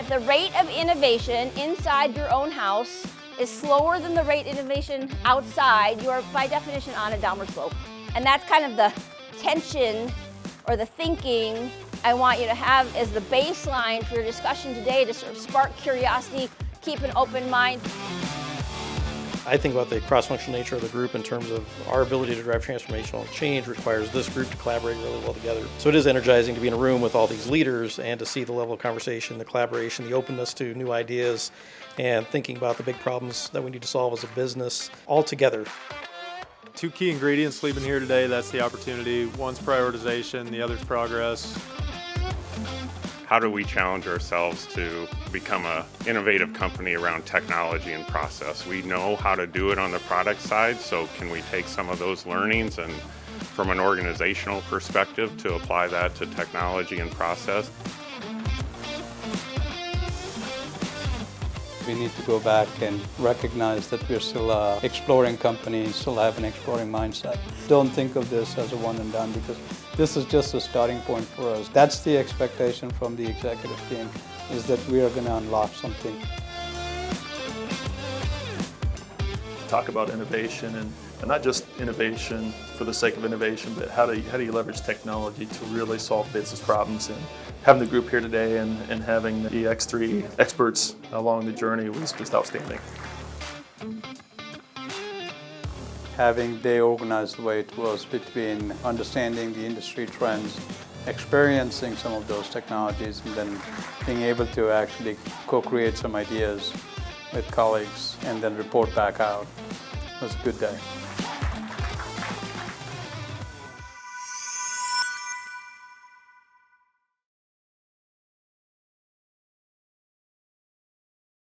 If the rate of innovation inside your own house is slower than the rate of innovation outside, you are by definition on a downward slope. And that's kind of the tension or the thinking I want you to have as the baseline for your discussion today to sort of spark curiosity, keep an open mind. I think about the cross-functional nature of the group in terms of our ability to drive transformational change requires this group to collaborate really well together. So it is energizing to be in a room with all these leaders and to see the level of conversation, the collaboration, the openness to new ideas, and thinking about the big problems that we need to solve as a business all together. Two key ingredients sleeping here today, that's the opportunity. One's prioritization, the other's progress. How do we challenge ourselves to become an innovative company around technology and process? We know how to do it on the product side, so can we take some of those learnings and from an organizational perspective to apply that to technology and process? We need to go back and recognize that we're still an exploring company, still have an exploring mindset. Don't think of this as a one and done, because this is just a starting point for us. That's the expectation from the executive team, is that we are going to unlock something. Talk about innovation and not just innovation for the sake of innovation, but how do you leverage technology to really solve business problems. And having the group here today and having the EX3 experts along the journey was just outstanding. Having day organized the way it was between understanding the industry trends, experiencing some of those technologies, and then being able to actually co-create some ideas with colleagues and then report back out was a good day.